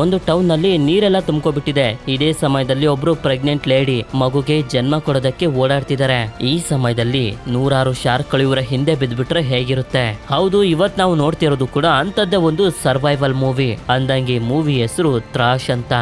ಒಂದು ಟೌನ್ ನಲ್ಲಿ ನೀರೆಲ್ಲ ತುಂಬ್ಕೊಬಿಟ್ಟಿದೆ. ಇದೇ ಸಮಯದಲ್ಲಿ ಒಬ್ರು ಪ್ರೆಗ್ನೆಂಟ್ ಲೇಡಿ ಮಗುಗೆ ಜನ್ಮ ಕೊಡೋದಕ್ಕೆ ಓಡಾಡ್ತಿದ್ದಾರೆ. ಈ ಸಮಯದಲ್ಲಿ ನೂರಾರು ಶಾರ್ಕ್ಗಳು ಇವರ ಹಿಂದೆ ಬಿದ್ಬಿಟ್ರೆ ಹೇಗಿರುತ್ತೆ? ಹೌದು, ಇವತ್ ನಾವು ನೋಡ್ತಿರೋದು ಕೂಡ ಅಂತದ್ದೇ ಒಂದು ಸರ್ವೈವಲ್ ಮೂವಿ. ಅಂದಂಗೆ ಮೂವಿ ಹೆಸರು ತ್ರಾಶ್ ಅಂತ.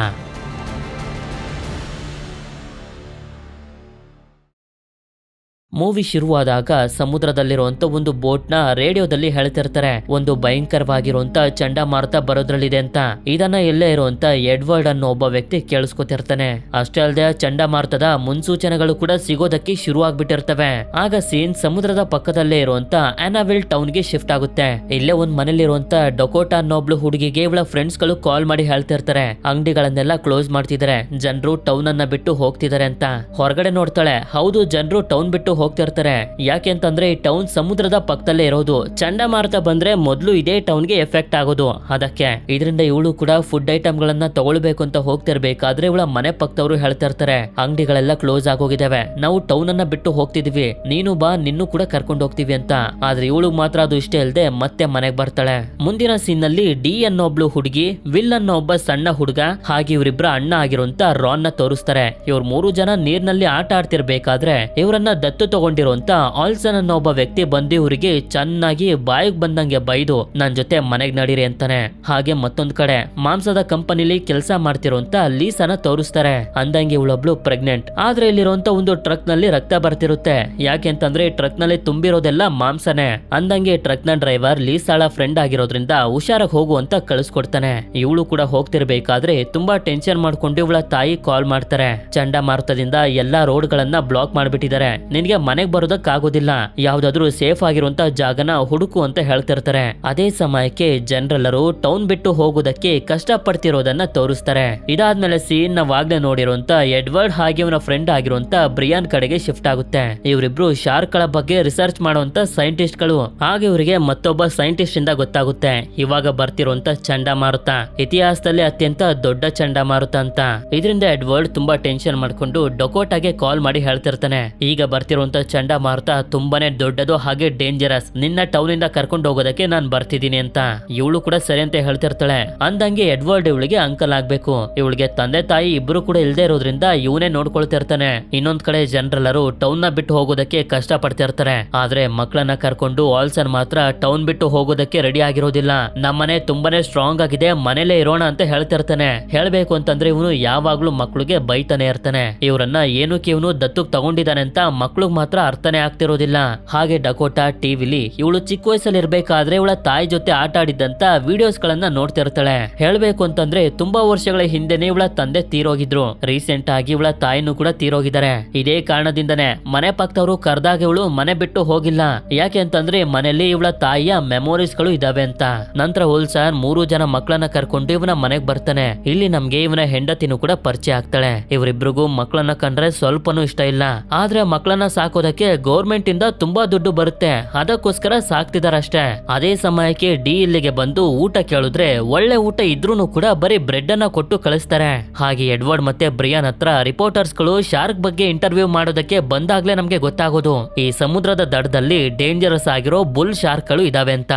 ಮೂವಿ ಶುರುವಾದಾಗ ಸಮುದ್ರದಲ್ಲಿರುವಂತ ಒಂದು ಬೋಟ್ ನ ರೇಡಿಯೋದಲ್ಲಿ ಹೇಳ್ತಿರ್ತಾರೆ ಒಂದು ಭಯಂಕರವಾಗಿರುವಂತ ಚಂಡಮಾರುತ ಬರೋದ್ರಲ್ಲಿದೆ ಅಂತ. ಇದನ್ನ ಎಲ್ಲೇ ಇರುವಂತ ಎಡ್ವರ್ಡ್ ಅನ್ನೋ ಒಬ್ಬ ವ್ಯಕ್ತಿ ಕೇಳಿಸ್ಕೊತಿರ್ತಾನೆ. ಅಷ್ಟೇ ಅಲ್ಲದೆ ಚಂಡಮಾರುತದ ಮುನ್ಸೂಚನೆಗಳು ಕೂಡ ಸಿಗೋದಕ್ಕೆ ಶುರು ಆಗ್ಬಿಟ್ಟಿರ್ತವೆ. ಆಗ ಸೀನ್ ಸಮುದ್ರದ ಪಕ್ಕದಲ್ಲೇ ಇರುವಂತ ಅನಾವಿಲ್ ಟೌನ್ ಗೆ ಶಿಫ್ಟ್ ಆಗುತ್ತೆ. ಇಲ್ಲೇ ಒಂದ್ ಮನೇಲಿರುವಂತ ಡೊಕೋಟಾ ಅನ್ನೋ ಒಬ್ಳು ಹುಡುಗಿಗೆ ಇವಳ ಫ್ರೆಂಡ್ಸ್ ಗಳು ಕಾಲ್ ಮಾಡಿ ಹೇಳ್ತಿರ್ತಾರೆ ಅಂಗಡಿಗಳನ್ನೆಲ್ಲ ಕ್ಲೋಸ್ ಮಾಡ್ತಿದ್ದಾರೆ, ಜನರು ಟೌನ್ ಅನ್ನ ಬಿಟ್ಟು ಹೋಗ್ತಿದ್ದಾರೆ ಅಂತ. ಹೊರಗಡೆ ನೋಡ್ತಾಳೆ, ಹೌದು ಜನರು ಟೌನ್ ಬಿಟ್ಟು ಹೋಗ್ತಿರ್ತಾರೆ. ಯಾಕೆ ಅಂತಂದ್ರೆ ಈ ಟೌನ್ ಸಮುದ್ರದ ಪಕ್ಕದಲ್ಲೇ ಇರೋದು. ಚಂಡಮಾರುತ ಬಂದ್ರೆ ಮೊದಲು ಇದೇ ಟೌನ್ ಗೆ ಎಫೆಕ್ಟ್ ಆಗೋದು. ಅದಕ್ಕೆ ಇದರಿಂದ ಇವಳು ಕೂಡ ಫುಡ್ ಐಟಮ್ ಗಳನ್ನ ತಗೊಳ್ಬೇಕು ಅಂತ ಹೋಗ್ತಿರ್ಬೇಕಾದ್ರೆ ಇವಳ ಮನೆ ಪಕ್ಕದವರು ಹೇಳ್ತಿರ್ತಾರೆ ಅಂಗಡಿಗಳೆಲ್ಲ ಕ್ಲೋಸ್ ಆಗೋಗಿದಾವೆ, ನಾವು ಟೌನ್ ಅನ್ನ ಬಿಟ್ಟು ಹೋಗ್ತಿದೀವಿ, ನೀನು ಬಾ, ನಿನ್ನೂ ಕೂಡ ಕರ್ಕೊಂಡು ಹೋಗ್ತೀವಿ ಅಂತ. ಆದ್ರೆ ಇವಳು ಮಾತ್ರ ಅದು ಇಷ್ಟೇ ಅಲ್ಲದೆ ಮತ್ತೆ ಮನೆಗೆ ಬರ್ತಾಳೆ. ಮುಂದಿನ ಸೀನ್ ನಲ್ಲಿ ಡಿ ಅನ್ನೋ ಒಬ್ಳು ಹುಡುಗಿ, ವಿಲ್ ಅನ್ನೋ ಒಬ್ಬ ಸಣ್ಣ ಹುಡುಗ, ಹಾಗೆ ಇವರಿಬ್ಬರ ಅಣ್ಣ ಆಗಿರುವಂತ ರಾನ್ ನ ತೋರಿಸ್ತಾರೆ. ಇವ್ರು 3 ಜನ ನೀರ್ನಲ್ಲಿ ಆಟ ಆಡ್ತಿರ್ಬೇಕಾದ್ರೆ ಇವರನ್ನ ದತ್ತು ತಗೊಂಡಿರುವಂತ ಆಲ್ಸನ್ ಅನ್ನೋ ಒಬ್ಬ ವ್ಯಕ್ತಿ ಬಂದು ಇವರಿಗೆ ಚೆನ್ನಾಗಿ ಬಾಯಿಗೆ ಬಂದಂಗೆ ಬೈದು ನನ್ ಜೊತೆ ಮನೆಗ್ ನಡೀರಿ ಅಂತಾನೆ. ಹಾಗೆ ಮತ್ತೊಂದ್ ಕಡೆ ಮಾಂಸದ ಕಂಪನಿಲಿ ಕೆಲಸ ಮಾಡ್ತಿರುವಂತ ಲೀಸಾನ ತೋರಿಸ್ತಾರೆ. ಅಂದಂಗೆ ಇವಳೊಬ್ಳು ಪ್ರೆಗ್ನೆಂಟ್. ಆದ್ರೆ ಇಲ್ಲಿರುವಂತ ಒಂದು ಟ್ರಕ್ ನಲ್ಲಿ ರಕ್ತ ಬರ್ತಿರುತ್ತೆ. ಯಾಕೆ ಅಂತಂದ್ರೆ ಟ್ರಕ್ ನಲ್ಲಿ ತುಂಬಿರೋದೆಲ್ಲ ಮಾಂಸನೆ. ಅಂದಂಗೆ ಟ್ರಕ್ ನ ಡ್ರೈವರ್ ಲೀಸಾಳ ಫ್ರೆಂಡ್ ಆಗಿರೋದ್ರಿಂದ ಹುಷಾರಾಗಿ ಹೋಗು ಅಂತ ಕಳಿಸ್ಕೊಡ್ತಾನೆ. ಇವಳು ಕೂಡ ಹೋಗ್ತಿರ್ಬೇಕಾದ್ರೆ ತುಂಬಾ ಟೆನ್ಷನ್ ಮಾಡ್ಕೊಂಡು ಇವಳ ತಾಯಿ ಕಾಲ್ ಮಾಡ್ತಾರೆ. ಚಂಡಮಾರುತದಿಂದ ಎಲ್ಲಾ ರೋಡ್ ಗಳನ್ನ ಬ್ಲಾಕ್ ಮಾಡ್ಬಿಟ್ಟಿದ್ದಾರೆ, ನಿನ್ಗೆ ಮನೆಗ್ ಬರೋದಕ್ಕಾಗೋದಿಲ್ಲ, ಯಾವ್ದಾದ್ರು ಸೇಫ್ ಆಗಿರುವಂತ ಜಾಗನ ಹುಡುಕು ಅಂತ ಹೇಳ್ತಿರ್ತಾರೆ. ಅದೇ ಸಮಯಕ್ಕೆ ಜನರೆಲ್ಲರೂ ಟೌನ್ ಬಿಟ್ಟು ಹೋಗೋದಕ್ಕೆ ಕಷ್ಟ ಪಡ್ತಿರೋದನ್ನ ತೋರಿಸ್ತಾರೆ. ಇದಾದ್ಮೇಲೆ ಸೀನ್ ನಾವಾಗ್ಲೇ ನೋಡಿರುವಂತ ಎಡ್ವರ್ಡ್ ಹಾಗೆ ಅವನ ಫ್ರೆಂಡ್ ಆಗಿರುವಂತ ಬ್ರಿಯಾನ್ ಕಡೆಗೆ ಶಿಫ್ಟ್ ಆಗುತ್ತೆ. ಇವರಿಬ್ರು ಶಾರ್ಕ್ ಗಳ ಬಗ್ಗೆ ರಿಸರ್ಚ್ ಮಾಡುವಂತ ಸೈಂಟಿಸ್ಟ್ ಗಳು. ಹಾಗೆ ಇವರಿಗೆ ಮತ್ತೊಬ್ಬ ಸೈಂಟಿಸ್ಟ್ ಇಂದ ಗೊತ್ತಾಗುತ್ತೆ ಇವಾಗ ಬರ್ತಿರುವಂತ ಚಂಡಮಾರುತ ಇತಿಹಾಸದಲ್ಲಿ ಅತ್ಯಂತ ದೊಡ್ಡ ಚಂಡಮಾರುತ ಅಂತ. ಇದರಿಂದ ಎಡ್ವರ್ಡ್ ತುಂಬಾ ಟೆನ್ಷನ್ ಮಾಡ್ಕೊಂಡು ಡೊಕೋಟಾಗೆ ಕಾಲ್ ಮಾಡಿ ಹೇಳ್ತಿರ್ತಾನೆ, ಈಗ ಬರ್ತಿರುವಂತ ಚಂಡಮಾರುತ ತುಂಬಾನೇ ದೊಡ್ಡದು ಹಾಗೆ ಡೇಂಜರಸ್, ನಿನ್ನ ಟೌನ್ ಇಂದ ಕರ್ಕೊಂಡು ಹೋಗೋದಕ್ಕೆ ನಾನ್ ಬರ್ತಿದ್ದೀನಿ ಅಂತ. ಇವಳು ಕೂಡ ಸರಿ ಅಂತ ಹೇಳ್ತಿರ್ತಾಳೆ. ಅಂದಂಗೆ ಎಡ್ವರ್ಡ್ ಇವಳಿಗೆ ಅಂಕಲ್ ಆಗ್ಬೇಕು. ಇವಳಿಗೆ ತಂದೆ ತಾಯಿ ಇಬ್ರು ಕೂಡ ಇಲ್ದೇ ಇರೋದ್ರಿಂದ ಇವನೇ ನೋಡ್ಕೊಳ್ತಿರ್ತಾನೆ. ಇನ್ನೊಂದ್ ಕಡೆ ಜನರೆಲ್ಲರೂ ಟೌನ್ ನ ಬಿಟ್ಟು ಹೋಗೋದಕ್ಕೆ ಕಷ್ಟ ಪಡ್ತಿರ್ತಾರೆ. ಆದ್ರೆ ಮಕ್ಕಳನ್ನ ಕರ್ಕೊಂಡು ಆಲ್ಸನ್ ಮಾತ್ರ ಟೌನ್ ಬಿಟ್ಟು ಹೋಗೋದಕ್ಕೆ ರೆಡಿ ಆಗಿರೋದಿಲ್ಲ. ನಮ್ಮನೆ ತುಂಬಾನೇ ಸ್ಟ್ರಾಂಗ್ ಆಗಿದೆ, ಮನೇಲೆ ಇರೋಣ ಅಂತ ಹೇಳ್ತಿರ್ತಾನೆ. ಹೇಳ್ಬೇಕು ಅಂತಂದ್ರೆ ಇವನು ಯಾವಾಗ್ಲೂ ಮಕ್ಳಿಗೆ ಬೈತಾನೆ ಇರ್ತಾನೆ. ಇವರನ್ನ ಏನಕ್ಕೆ ಇವನು ದತ್ತಕ್ ತಗೊಂಡಿದ್ದಾನೆ ಅಂತ ಮಕ್ಳಿಗೆ ಮಾತ್ರ ಅರ್ಥನೇ ಆಗ್ತಿರೋದಿಲ್ಲ. ಹಾಗೆ ಡಕೋಟಾ ಟಿವಿಲಿ ಇವಳು ಚಿಕ್ಕ ವಯಸ್ಸಲ್ಲಿ ಇರ್ಬೇಕಾದ್ರೆ ಇವಳ ತಾಯಿ ಜೊತೆ ಆಟ ಆಡಿದ್ದಂತ ವಿಡಿಯೋಸ್ ಗಳನ್ನ ನೋಡ್ತಿರ್ತಾಳೆ. ಹೇಳ್ಬೇಕು ಅಂತಂದ್ರೆ ತುಂಬಾ ವರ್ಷಗಳ ಹಿಂದೆನೆ ಇವಳ ತಂದೆ ತೀರೋಗಿದ್ರು. ರೀಸೆಂಟ್ ಆಗಿ ಇವಳ ತಾಯಿನೂ ಕೂಡ ತೀರೋಗಿದ್ದಾರೆ. ಇದೇ ಕಾರಣದಿಂದನೇ ಮನೆ ಪಕ್ಕದವರು ಕರೆದಾಗ ಇವಳು ಮನೆ ಬಿಟ್ಟು ಹೋಗಿಲ್ಲ. ಯಾಕೆ ಅಂತಂದ್ರೆ ಮನೆಯಲ್ಲಿ ಇವಳ ತಾಯಿಯ ಮೆಮೊರೀಸ್ ಗಳು ಇದಾವೆ ಅಂತ. ನಂತರ ಹೋಲ್ಸನ್ 3 ಜನ ಮಕ್ಕಳನ್ನ ಕರ್ಕೊಂಡು ಇವನ ಮನೆಗ್ ಬರ್ತಾನೆ. ಇಲ್ಲಿ ನಮ್ಗೆ ಇವನ ಹೆಂಡತಿನೂ ಕೂಡ ಪರಿಚಯ ಆಗ್ತಾಳೆ. ಇವರಿಬ್ರಿಗೂ ಮಕ್ಕಳನ್ನ ಕಂಡ್ರೆ ಸ್ವಲ್ಪನೂ ಇಷ್ಟ ಇಲ್ಲ. ಆದ್ರೆ ಮಕ್ಕಳನ್ನ ಸಾಕೋದಕ್ಕೆ ಗೌರ್ಮೆಂಟ್ ಇಂದ ತುಂಬಾ ದುಡ್ಡು ಬರುತ್ತೆ, ಅದಕ್ಕೋಸ್ಕರ ಸಾಕ್ತಿದಾರಷ್ಟೇ. ಅದೇ ಸಮಯಕ್ಕೆ ಡಿ ಇಲ್ಲಿಗೆ ಬಂದು ಊಟ ಕೇಳಿದ್ರೆ ಒಳ್ಳೆ ಊಟ ಇದ್ರೂನು ಕೂಡ ಬರೀ ಬ್ರೆಡ್ ಅನ್ನ ಕೊಟ್ಟು ಕಳಿಸ್ತಾರೆ. ಹಾಗೆ ಎಡ್ವರ್ಡ್ ಮತ್ತೆ ಬ್ರಿಯಾನ್ ಹತ್ರ ರಿಪೋರ್ಟರ್ಸ್ ಗಳು ಶಾರ್ಕ್ ಬಗ್ಗೆ ಇಂಟರ್ವ್ಯೂ ಮಾಡೋದಕ್ಕೆ ಬಂದಾಗ್ಲೇ ನಮ್ಗೆ ಗೊತ್ತಾಗೋದು ಈ ಸಮುದ್ರದ ದಡದಲ್ಲಿ ಡೇಂಜರಸ್ ಆಗಿರೋ ಬುಲ್ ಶಾರ್ಕ್ ಗಳು ಇದಾವೆ ಅಂತ.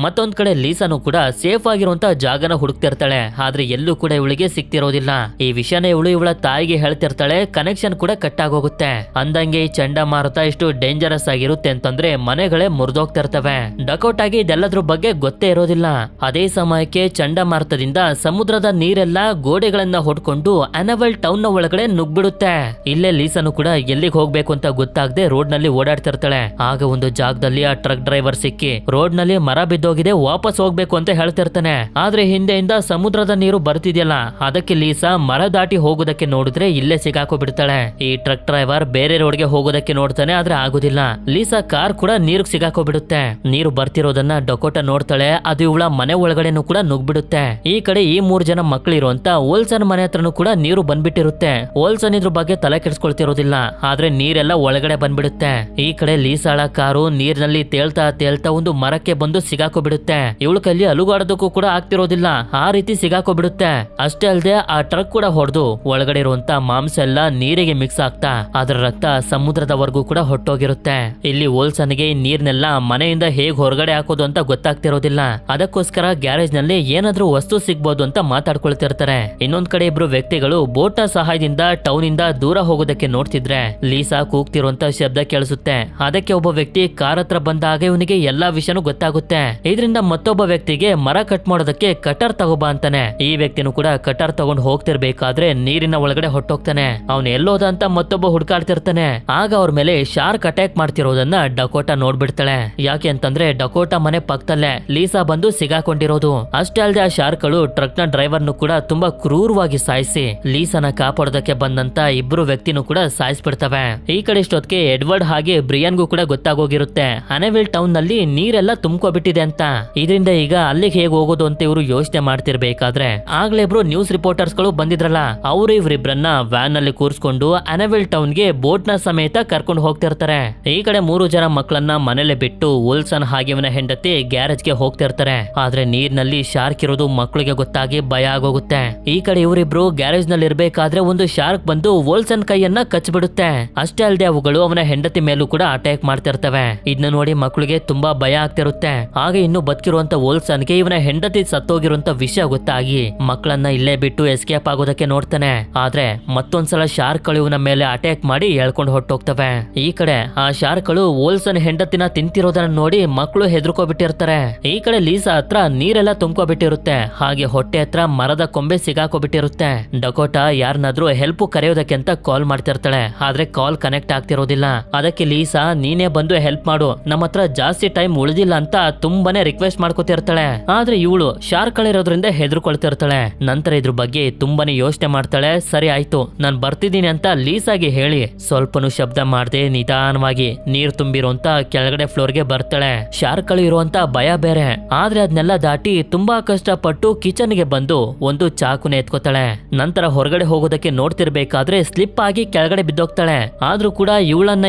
ಮತ್ತೊಂದ್ ಕಡೆ ಲೀಸಾನು ಕೂಡ ಸೇಫ್ ಆಗಿರುವಂತ ಜಾಗನ ಹುಡುಕ್ತಿರ್ತಾಳೆ. ಆದ್ರೆ ಎಲ್ಲೂ ಕೂಡ ಇವಳಿಗೆ ಸಿಕ್ತಿರೋದಿಲ್ಲ. ಈ ವಿಷಯನ ಇವಳು ಇವಳ ತಾಯಿಗೆ ಹೇಳ್ತಿರ್ತಾಳೆ. ಕನೆಕ್ಷನ್ ಕೂಡ ಕಟ್ ಆಗೋಗುತ್ತೆ. ಅಂದಂಗೆ ಈ ಚಂಡಮಾರುತ ಎಷ್ಟು ಡೇಂಜರಸ್ ಆಗಿರುತ್ತೆ ಅಂತಂದ್ರೆ ಮನೆಗಳೇ ಮುರಿದೋಗ್ತಿರ್ತವೆ. ಡಕೋಟಾಗಿ ಇದೆಲ್ಲದ್ರ ಬಗ್ಗೆ ಗೊತ್ತೇ ಇರೋದಿಲ್ಲ. ಅದೇ ಸಮಯಕ್ಕೆ ಚಂಡಮಾರುತದಿಂದ ಸಮುದ್ರದ ನೀರೆಲ್ಲ ಗೋಡೆಗಳನ್ನ ಹೊಡ್ಕೊಂಡು ಅನಾವೆಲ್ ಟೌನ್ ನ ಒಳಗಡೆ ನುಗ್ಬಿಡುತ್ತೆ. ಇಲ್ಲೇ ಲೀಸಾನು ಕೂಡ ಎಲ್ಲಿಗೆ ಹೋಗ್ಬೇಕು ಅಂತ ಗೊತ್ತಾಗದೆ ರೋಡ್ ನಲ್ಲಿ ಓಡಾಡ್ತಿರ್ತಾಳೆ. ಆಗ ಒಂದು ಜಾಗದಲ್ಲಿ ಆ ಟ್ರಕ್ ಡ್ರೈವರ್ ಸಿಕ್ಕಿ ರೋಡ್ ನಲ್ಲಿ ಮರ ಬಿದ್ದೋಗಿದೆ, ವಾಪಸ್ ಹೋಗ್ಬೇಕು ಅಂತ ಹೇಳ್ತಿರ್ತಾನೆ. ಆದ್ರೆ ಹಿಂದೆಯಿಂದ ಸಮುದ್ರದ ನೀರು ಬರ್ತಿದ್ಯಲ್ಲ, ಅದಕ್ಕೆ ಲೀಸಾ ಮರ ದಾಟಿ ಹೋಗೋದಕ್ಕೆ ನೋಡಿದ್ರೆ ಇಲ್ಲೇ ಸಿಗಾಕೋ ಬಿಡ್ತಾಳೆ. ಈ ಟ್ರಕ್ ಡ್ರೈವರ್ ಬೇರೆ ರೋಡ್ಗೆ ಹೋಗೋದಕ್ಕೆ ನೋಡ್ತಾನೆ, ಆದ್ರೆ ಆಗುದಿಲ್ಲ. ಲೀಸಾ ಕಾರ್ ಕೂಡ ನೀರು ಸಿಗಾಕೋ ಬಿಡುತ್ತೆ. ನೀರು ಬರ್ತಿರೋದನ್ನ ಡೊಕೋಟ ನೋಡ್ತಾಳೆ. ಅದು ಇವಳ ಮನೆ ಒಳಗಡೆನೂ ಕೂಡ ನುಗ್ಬಿಡುತ್ತೆ. ಈ ಕಡೆ ಈ 3 ಜನ ಮಕ್ಕಳಿರುವಂತ ಓಲ್ಸನ್ ಮನೆ ಹತ್ರನೂ ಕೂಡ ನೀರು ಬಂದ್ಬಿಟ್ಟಿರುತ್ತೆ. ಓಲ್ಸನ್ ಇದ್ರ ಬಗ್ಗೆ ತಲೆ ಕೆಡಿಸ್ಕೊಳ್ತಿರೋದಿಲ್ಲ, ಆದ್ರೆ ನೀರೆಲ್ಲ ಒಳಗಡೆ ಬಂದ್ಬಿಡುತ್ತೆ. ಈ ಕಡೆ ಲೀಸಾಳ ಕಾರು ನೀರಿನಲ್ಲಿ ತೇಲ್ತಾ ತೇಲ್ತಾ ಒಂದು ಮರಕ್ಕೆ ಬಂದು ಸಿಗಾಕೋ ಸಿಗಾಕೋಬಿಡುತ್ತೆ. ಇವಳು ಕೈಲಿ ಅಲುಗಾಡೋದಕ್ಕೂ ಕೂಡ ಆಗ್ತಿರೋದಿಲ್ಲ, ಆ ರೀತಿ ಸಿಗಾಕೋಬಿಡುತ್ತೆ. ಅಷ್ಟೇ ಅಲ್ಲದೆ ಆ ಟ್ರಕ್ ಕೂಡ ಹೊಡೆದು ಒಳಗಡೆ ಇರುವಂತ ಮಾಂಸ ಎಲ್ಲ ನೀರಿಗೆ ಮಿಕ್ಸ್ ಆಗ್ತಾ ಅದರ ರಕ್ತ ಸಮುದ್ರದವರೆಗೂ ಕೂಡ ಹೊಟ್ಟೋಗಿರುತ್ತೆ. ಇಲ್ಲಿ ಓಲ್ಸನ್ಗೆ ನೀರ್ನೆಲ್ಲ ಮನೆಯಿಂದ ಹೇಗ್ ಹೊರಗಡೆ ಹಾಕೋದು ಅಂತ ಗೊತ್ತಾಗ್ತಿರೋದಿಲ್ಲ. ಅದಕ್ಕೋಸ್ಕರ ಗ್ಯಾರೇಜ್ ನಲ್ಲಿ ಏನಾದ್ರೂ ವಸ್ತು ಸಿಗ್ಬೋದು ಅಂತ ಮಾತಾಡ್ಕೊಳ್ತಿರ್ತಾರೆ. ಇನ್ನೊಂದ್ ಕಡೆ ಇಬ್ರು ವ್ಯಕ್ತಿಗಳು ಬೋಟ್ ನ ಸಹಾಯದಿಂದ ಟೌನ್ ಇಂದ ದೂರ ಹೋಗೋದಕ್ಕೆ ನೋಡ್ತಿದ್ರೆ ಲೀಸಾ ಕೂಗ್ತಿರುವಂತ ಶಬ್ದ ಕೇಳಿಸುತ್ತೆ. ಅದಕ್ಕೆ ಒಬ್ಬ ವ್ಯಕ್ತಿ ಕಾರ್ ಹತ್ರ ಬಂದಾಗ ಇವನಿಗೆ ಎಲ್ಲಾ ವಿಷಯನೂ ಗೊತ್ತಾಗುತ್ತೆ. ಇದರಿಂದ ಮತ್ತೊಬ್ಬ ವ್ಯಕ್ತಿಗೆ ಮರ ಕಟ್ ಮಾಡೋದಕ್ಕೆ ಕಟರ್ ತಗೋಬಾ ಅಂತಾನೆ. ಈ ವ್ಯಕ್ತಿನೂ ಕೂಡ ಕಟರ್ ತಗೊಂಡ್ ಹೋಗ್ತಿರ್ಬೇಕಾದ್ರೆ ನೀರಿನ ಒಳಗಡೆ ಹೊಟ್ಟೋಗ್ತಾನೆ. ಅವನು ಎಲ್ಲೋದ ಅಂತ ಮತ್ತೊಬ್ಬ ಹುಡ್ಕಾಡ್ತಿರ್ತಾನೆ. ಆಗ ಅವ್ರ ಮೇಲೆ ಶಾರ್ಕ್ ಅಟ್ಯಾಕ್ ಮಾಡ್ತಿರೋದನ್ನ ಡಕೋಟಾ ನೋಡ್ಬಿಡ್ತಾಳೆ. ಯಾಕೆ ಅಂತಂದ್ರೆ ಡಕೋಟಾ ಮನೆ ಪಕ್ಕದಲ್ಲೇ ಲೀಸಾ ಬಂದು ಸಿಗಾಕೊಂಡಿರೋದು. ಅಷ್ಟೇ ಅಲ್ಲದೆ ಆ ಶಾರ್ಕ್ಗಳು ಟ್ರಕ್ ನ ಡ್ರೈವರ್ನು ಕೂಡ ತುಂಬಾ ಕ್ರೂರವಾಗಿ ಸಾಯಿಸಿ ಲೀಸಾನ ಕಾಪಾಡೋದಕ್ಕೆ ಬಂದಂತ ಇಬ್ರು ವ್ಯಕ್ತಿನೂ ಕೂಡ ಸಾಯಿಸ್ಬಿಡ್ತವೆ. ಈ ಕಡೆ ಇಷ್ಟೊತ್ತಿಗೆ ಎಡ್ವರ್ಡ್ ಹಾಗೆ ಬ್ರಿಯನ್ಗೂ ಕೂಡ ಗೊತ್ತಾಗೋಗಿರುತ್ತೆ ಹನೆವಿಲ್ ಟೌನ್ ನಲ್ಲಿ ನೀರೆಲ್ಲ ತುಂಬ್ಕೋಬಿಟ್ಟಿದೆ ಅಂತ. ಇದರಿಂದ ಈಗ ಅಲ್ಲಿಗೆ ಹೇಗೆ ಹೋಗೋದು ಅಂತ ಇವರು ಯೋಚನೆ ಮಾಡ್ತಿರ್ಬೇಕಾದ್ರೆ ಆಗ್ಲೇ ಇಬ್ರು ನ್ಯೂಸ್ ರಿಪೋರ್ಟರ್ಸ್ ಗಳು ಬಂದಿದ್ರಲ್ಲ, ಅವರು ಇವರಿಬ್ರನ್ನ ವ್ಯಾನ್ ನಲ್ಲಿ ಕೂರಿಸ್ಕೊಂಡು ಅನೆವಿಲ್ ಟೌನ್ ಗೆ ಬೋಟ್ ನ ಸಮೇತ ಕರ್ಕೊಂಡು ಹೋಗ್ತಿರ್ತಾರೆ. ಈ ಕಡೆ 3 ಜನ ಮಕ್ಕಳನ್ನ ಮನೇಲೆ ಬಿಟ್ಟು ಓಲ್ಸನ್ ಹಾಗೆ ಇವನ ಹೆಂಡತಿ ಗ್ಯಾರೇಜ್ ಗೆ ಹೋಗ್ತಿರ್ತಾರೆ. ಆದ್ರೆ ನೀರ್ನಲ್ಲಿ ಶಾರ್ಕ್ ಇರೋದು ಮಕ್ಕಳಿಗೆ ಗೊತ್ತಾಗಿ ಭಯ ಆಗೋಗುತ್ತೆ. ಈ ಕಡೆ ಇವರಿಬ್ರು ಗ್ಯಾರೇಜ್ ನಲ್ಲಿ ಇರ್ಬೇಕಾದ್ರೆ ಒಂದು ಶಾರ್ಕ್ ಬಂದು ಓಲ್ಸನ್ ಕೈಯನ್ನ ಕಚ್ಬಿಡುತ್ತೆ. ಅಷ್ಟೇ ಅಲ್ಲದೆ ಅವುಗಳು ಅವನ ಹೆಂಡತಿ ಮೇಲೂ ಕೂಡ ಅಟ್ಯಾಕ್ ಮಾಡ್ತಿರ್ತವೆ. ಇದನ್ನ ನೋಡಿ ಮಕ್ಕಳಿಗೆ ತುಂಬಾ ಭಯ ಆಗ್ತಿರುತ್ತೆ. ಹಾಗೆ ಇನ್ನು ಬದುಕಿರುವಂತ ಓಲ್ಸನ್ಗೆ ಇವನ ಹೆಂಡತಿ ಸತ್ತೋಗಿರುವಂತ ವಿಷಯ ಗೊತ್ತಾಗಿ ಮಕ್ಕಳನ್ನ ಇಲ್ಲೇ ಬಿಟ್ಟು ಎಸ್ಕೇಪ್ ಆಗೋದಕ್ಕೆ ನೋಡ್ತಾನೆ. ಆದ್ರೆ ಮತ್ತೊಂದ್ಸಲ ಶಾರ್ಕ್ಗಳು ಇವನ ಮೇಲೆ ಅಟ್ಯಾಕ್ ಮಾಡಿ ಎಳ್ಕೊಂಡು ಹೊಟ್ಟೋಗ್ತವೆ. ಈ ಕಡೆ ಆ ಶಾರ್ಕ್ಗಳು ಓಲ್ಸನ್ ಹೆಂಡತಿನ ತಿಂತಿರೋದನ್ನ ನೋಡಿ ಮಕ್ಕಳು ಹೆದರ್ಕೋಬಿಟ್ಟಿರ್ತಾರೆ. ಈ ಕಡೆ ಲೀಸಾ ಹತ್ರ ನೀರೆಲ್ಲ ತುಂಬ್ಕೋಬಿಟ್ಟಿರುತ್ತೆ. ಹಾಗೆ ಹೊಟ್ಟೆ ಹತ್ರ ಮರದ ಕೊಂಬೆ ಸಿಗಾಕೋಬಿಟ್ಟಿರುತ್ತೆ. ಡಕೋಟಾ ಯಾರನ್ನಾದ್ರೂ ಹೆಲ್ಪ್ ಕರೆಯೋದಕ್ಕೆ ಅಂತ ಕಾಲ್ ಮಾಡ್ತಿರ್ತಾಳೆ. ಆದ್ರೆ ಕಾಲ್ ಕನೆಕ್ಟ್ ಆಗ್ತಿರೋದಿಲ್ಲ. ಅದಕ್ಕೆ ಲೀಸಾ ನೀನೇ ಬಂದು ಹೆಲ್ಪ್ ಮಾಡು, ನಮ್ಮ ಹತ್ರ ಜಾಸ್ತಿ ಟೈಮ್ ಉಳಿದಿಲ್ಲ ಅಂತ ತುಂಬಾನೇ ರಿಕ್ವೆಸ್ಟ್ ಮಾಡ್ಕೋತಿರ್ತಾಳೆ. ಆದ್ರೆ ಇವಳು ಶಾರ್ಕ್ ಗಳಿರೋದ್ರಿಂದ ಹೆದರ್ಕೊಳ್ತಿರ್ತಾಳೆ. ನಂತರ ಇದ್ರ ಬಗ್ಗೆ ತುಂಬಾನೇ ಯೋಚನೆ ಮಾಡ್ತಾಳೆ. ಸರಿ ಆಯ್ತು, ನಾನ್ ಬರ್ತಿದ್ದೀನಿ ಅಂತ ಲೀಸಾಗೆ ಹೇಳಿ ಸ್ವಲ್ಪನೂ ಶಬ್ದ ಮಾಡದೆ ನಿಧಾನವಾಗಿ ನೀರ್ ತುಂಬಿರುವಂತ ಕೆಳಗಡೆ ಫ್ಲೋರ್ಗೆ ಬರ್ತಾಳೆ. ಶಾರ್ಕ್ ಗಳು ಇರುವಂತ ಭಯ ಬೇರೆ. ಆದ್ರೆ ಅದನ್ನೆಲ್ಲ ದಾಟಿ ತುಂಬಾ ಕಷ್ಟಪಟ್ಟು ಕಿಚನ್ ಗೆ ಬಂದು ಒಂದು ಚಾಕುನ ಎತ್ಕೋತಾಳೆ. ನಂತರ ಹೊರಗಡೆ ಹೋಗೋದಕ್ಕೆ ನೋಡ್ತಿರ್ಬೇಕಾದ್ರೆ ಸ್ಲಿಪ್ ಆಗಿ ಕೆಳಗಡೆ ಬಿದ್ದೋಗ್ತಾಳೆ. ಆದ್ರೂ ಕೂಡ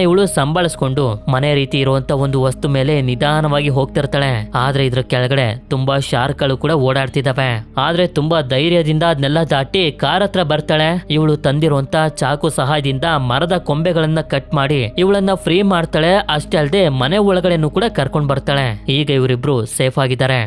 ಇವಳು ಸಂಭಾಳಿಸ್ಕೊಂಡು ಮನೆ ರೀತಿ ಇರುವಂತ ಒಂದು ವಸ್ತು ಮೇಲೆ ನಿಧಾನವಾಗಿ ಹೋಗ್ತಿರ್ತಾಳೆ. ಆದ್ರೆ ಇದ್ರ ಕೆಳಗಡೆ ತುಂಬಾ ಶಾರ್ಕ್ ಗಳು ಕೂಡ ಓಡಾಡ್ತಿದಾವೆ. ಆದ್ರೆ ತುಂಬಾ ಧೈರ್ಯದಿಂದ ಅದನ್ನೆಲ್ಲ ದಾಟಿ ಕಾರ್ ಹತ್ರ ಬರ್ತಾಳೆ. ಇವಳು ತಂದಿರುವಂತ ಚಾಕು ಸಹಾಯದಿಂದ ಮರದ ಕೊಂಬೆಗಳನ್ನ ಕಟ್ ಮಾಡಿ ಇವಳನ್ನ ಫ್ರೀ ಮಾಡ್ತಾಳೆ. ಅಷ್ಟೇ ಅಲ್ಲದೆ ಮನೆ ಒಳಗಡೆನೂ ಕೂಡ ಕರ್ಕೊಂಡ್ ಬರ್ತಾಳೆ. ಈಗ ಇವರಿಬ್ರು ಸೇಫ್ ಆಗಿದ್ದಾರೆ.